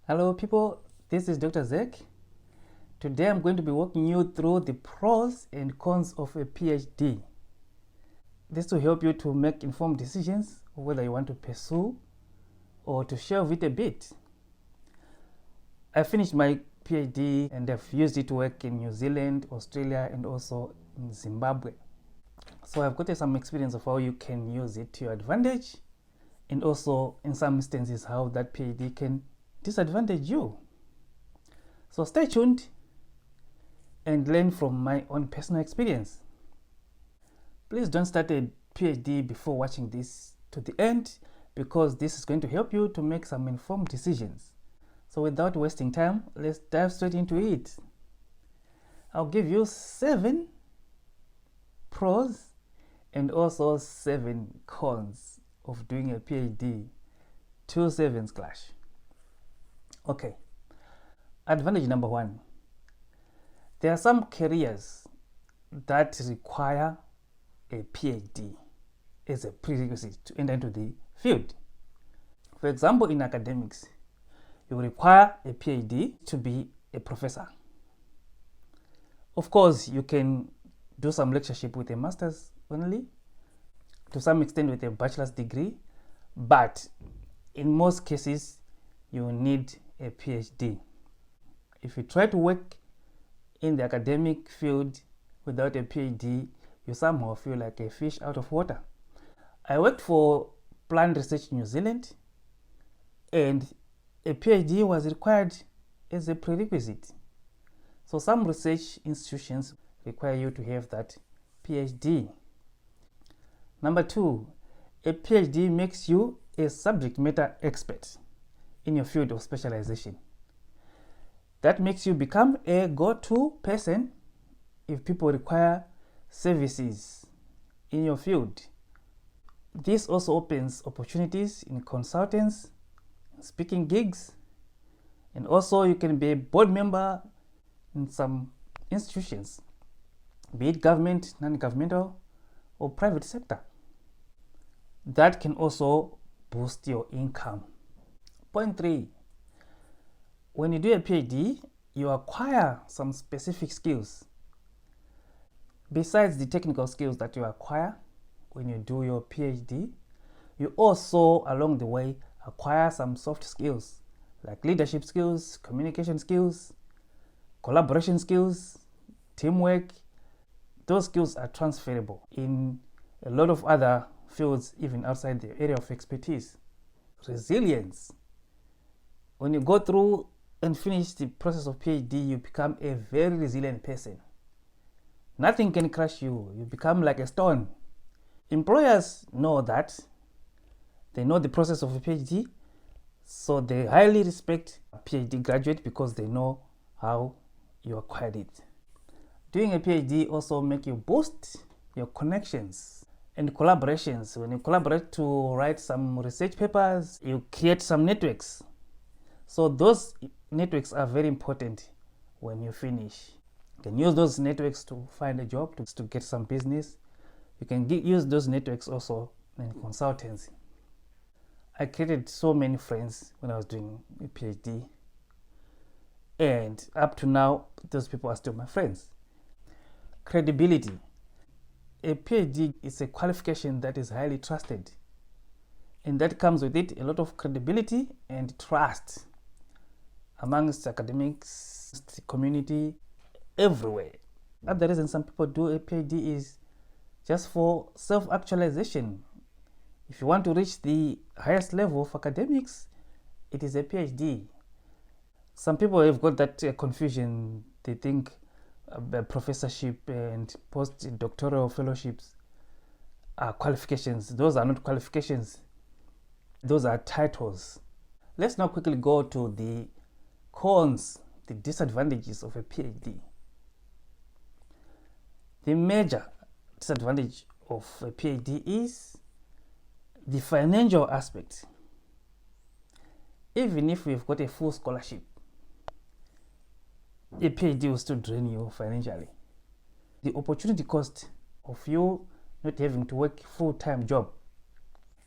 Hello people, this is Dr. Zek. Today I'm going to be walking you through the pros and cons of a PhD. This will help you to make informed decisions whether you want to pursue or to shelve it a bit. I finished my PhD and I've used it to work in New Zealand, Australia and also in Zimbabwe. So I've got some experience of how you can use it to your advantage and also in some instances how that PhD can disadvantage you. So stay tuned and learn from my own personal experience. Please don't start a PhD before watching this to the end because this is going to help you to make some informed decisions. So without wasting time, let's dive straight into it. I'll give you 7 pros and also 7 cons of doing a PhD. 2 sevens clash. Okay. Advantage number 1. There are some careers that require a PhD as a prerequisite to enter into the field. For example, in academics, you require a PhD to be a professor. Of course, you can do some lectureship with a master's only, to some extent with a bachelor's degree, but in most cases, you need a PhD. If you try to work in the academic field without a PhD, you somehow feel like a fish out of water. I worked for Plant Research New Zealand and a PhD was required as a prerequisite. So some research institutions require you to have that PhD. Number 2, a PhD makes you a subject matter expert in your field of specialization. That makes you become a go-to person if people require services in your field. This also opens opportunities in consultants, speaking gigs, and also you can be a board member in some institutions, be it government, non-governmental, or private sector. That can also boost your income. Point 3. When you do a PhD, you acquire some specific skills. Besides the technical skills that you acquire when you do your PhD, you also, along the way, acquire some soft skills like leadership skills, communication skills, collaboration skills, teamwork. Those skills are transferable in a lot of other fields, even outside the area of expertise. Resilience. When you go through and finish the process of PhD, you become a very resilient person. Nothing can crush you. You become like a stone. Employers know that. They know the process of a PhD, so they highly respect a PhD graduate because they know how you acquired it. Doing a PhD also makes you boost your connections and collaborations. When you collaborate to write some research papers, you create some networks. So those networks are very important when you finish. You can use those networks to find a job, to get some business. You can use those networks also in consultancy. I created so many friends when I was doing a PhD. And up to now, those people are still my friends. Credibility. A PhD is a qualification that is highly trusted. And that comes with it a lot of credibility and trust amongst academics, the community, everywhere. Another reason some people do a PhD is just for self-actualization. If you want to reach the highest level of academics, it is a PhD. Some people have got that confusion. They think professorship and postdoctoral fellowships are qualifications. Those are not qualifications. Those are titles. Let's now quickly go to the cons, the disadvantages of a PhD. The major disadvantage of a PhD is the financial aspect. Even if we've got a full scholarship, a PhD will still drain you financially. The opportunity cost of you not having to work full-time job.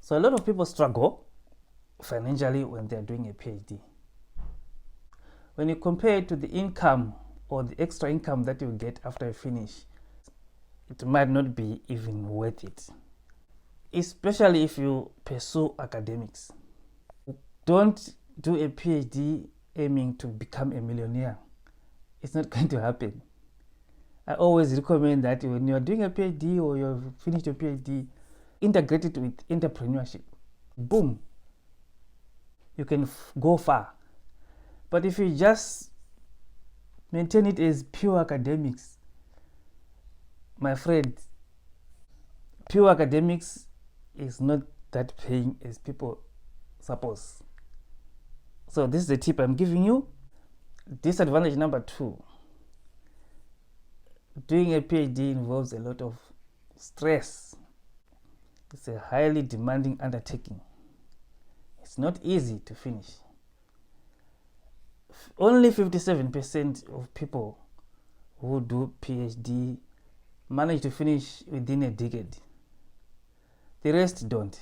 So a lot of people struggle financially when they're doing a PhD. When you compare it to the income or the extra income that you get after you finish, it might not be even worth it, especially if you pursue academics. Don't do a PhD aiming to become a millionaire. It's not going to happen. I always recommend that when you're doing a PhD or you've finished your PhD, integrate it with entrepreneurship. Boom, you can go far. But if you just maintain it as pure academics, my friend, pure academics is not that paying as people suppose. So this is the tip I'm giving you. Disadvantage number 2. Doing a PhD involves a lot of stress. It's a highly demanding undertaking. It's not easy to finish. Only 57% of people who do PhD manage to finish within a decade. The rest don't.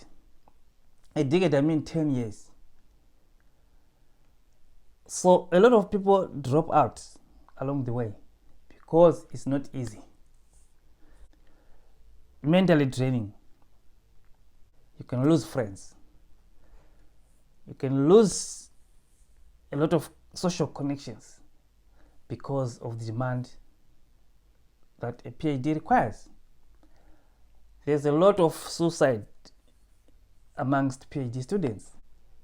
A decade, I mean 10 years. So a lot of people drop out along the way because it's not easy. Mentally draining. You can lose friends. You can lose a lot of social connections because of the demand that a PhD requires. There's a lot of suicide amongst PhD students.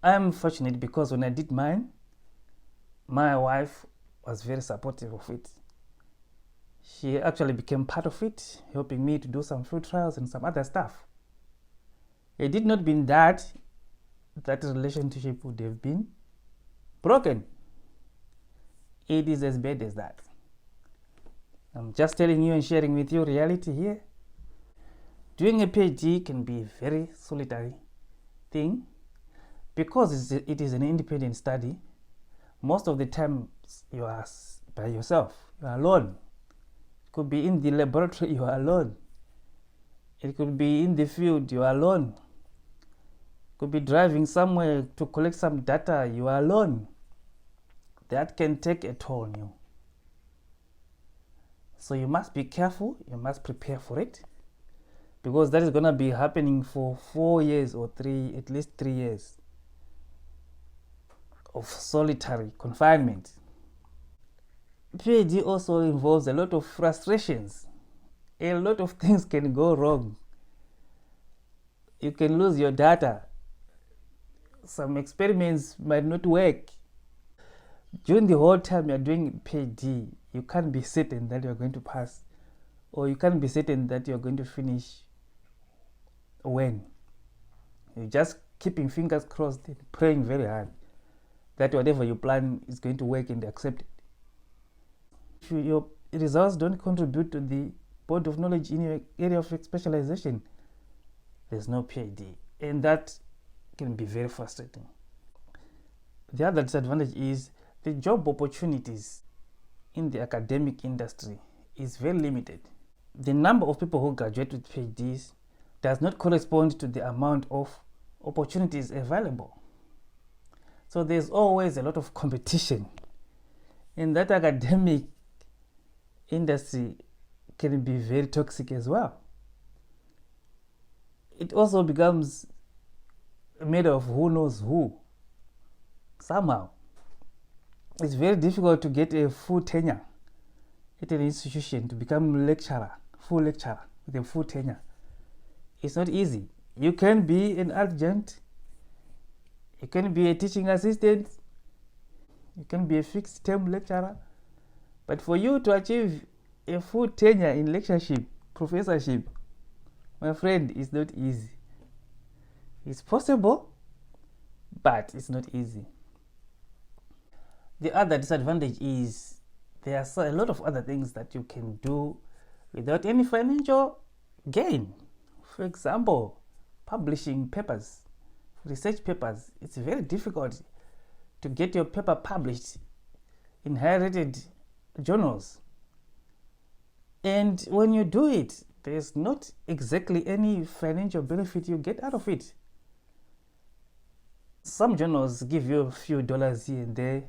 I'm fortunate because when I did mine, my wife was very supportive of it. She actually became part of it, helping me to do some field trials and some other stuff. It did not mean that relationship would have been broken. It is as bad as that. I'm just telling you and sharing with you reality here. Doing a PhD can be a very solitary thing because it is an independent study. Most of the time you are by yourself, you are alone. It could be in the laboratory, you are alone. It could be in the field, you are alone. It could be driving somewhere to collect some data, you are alone. That can take a toll on you. So you must be careful, you must prepare for it, because that is going to be happening for 4 years or at least 3 years of solitary confinement. PhD also involves a lot of frustrations. A lot of things can go wrong. You can lose your data. Some experiments might not work. During the whole time you're doing PhD, you can't be certain that you're going to pass, or you can't be certain that you're going to finish when. You're just keeping fingers crossed and praying very hard that whatever you plan is going to work and accept it. If your results don't contribute to the body of knowledge in your area of specialization, there's no PhD, and that can be very frustrating. The other disadvantage is the job opportunities in the academic industry is very limited. The number of people who graduate with PhDs does not correspond to the amount of opportunities available. So there's always a lot of competition. And that academic industry can be very toxic as well. It also becomes made of who knows who. Somehow, it's very difficult to get a full tenure at an institution, to become full lecturer with a full tenure. It's not easy. You can be an adjunct, you can be a teaching assistant, you can be a fixed term lecturer, but for you to achieve a full tenure in lectureship, professorship, my friend, it's not easy. It's possible, but it's not easy. The other disadvantage is there are a lot of other things that you can do without any financial gain. For example, publishing papers, research papers. It's very difficult to get your paper published in high-rated journals. And when you do it, there's not exactly any financial benefit you get out of it. Some journals give you a few dollars here and there,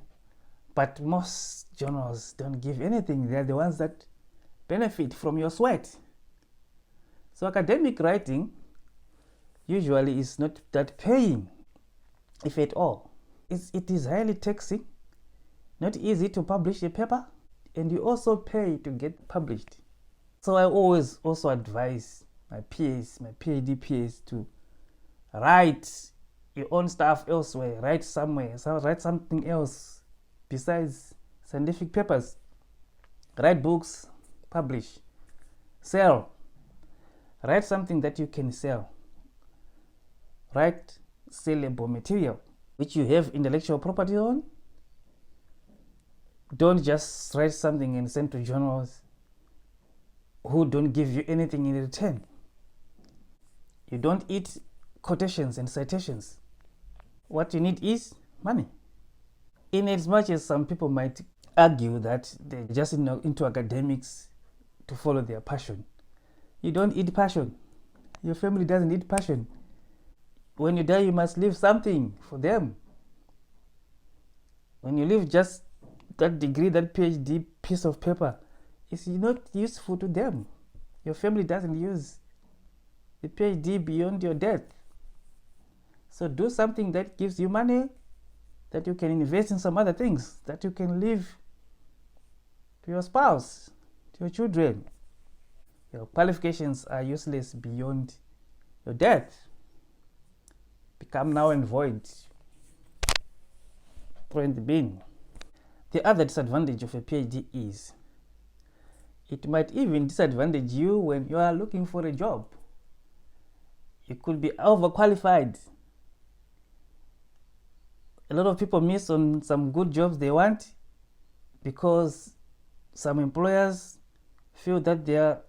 But most journals don't give anything. They're the ones that benefit from your sweat. So academic writing usually is not that paying, if at all. It is highly taxing, not easy to publish a paper, and you also pay to get published. So I always also advise my peers, my PhD peers, to write your own stuff elsewhere, write somewhere, write something else besides scientific papers. Write books, publish, sell. Write something that you can sell. Write sellable material which you have intellectual property on. Don't just write something and send to journals who don't give you anything in return. You don't eat quotations and citations. What you need is money. In as much as some people might argue that they're just into academics to follow their passion, you don't eat passion. Your family doesn't eat passion. When you die, you must leave something for them. When you leave just that degree, that PhD piece of paper, it's not useful to them. Your family doesn't use the PhD beyond your death. So do something that gives you money, that you can invest in some other things, that you can leave to your spouse, to your children. Your qualifications are useless beyond your death. Become null and void. Throw in the bin. The other disadvantage of a PhD is it might even disadvantage you when you are looking for a job. You could be overqualified. A lot of people miss on some good jobs they want because some employers feel that they are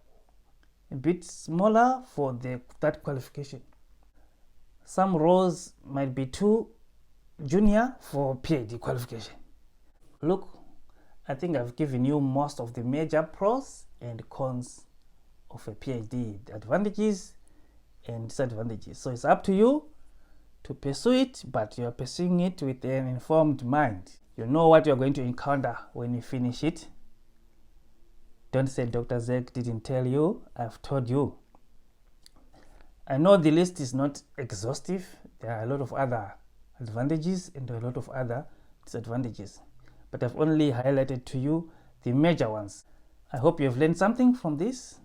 a bit smaller for that qualification. Some roles might be too junior for PhD qualification. Look, I think I've given you most of the major pros and cons of a PhD, the advantages and disadvantages. So it's up to you to pursue it, but you're pursuing it with an informed mind. You know what you're going to encounter when you finish it. Don't say Dr. Zeg didn't tell you. I've told you. I know the list is not exhaustive. There are a lot of other advantages and a lot of other disadvantages, but I've only highlighted to you the major ones. I hope you've learned something from this,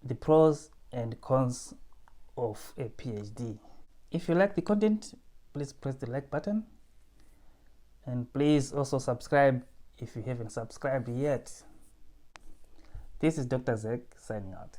the pros and cons of a PhD. If you like the content, please press the like button, and please also subscribe if you haven't subscribed yet. This is Dr. Zeg signing out.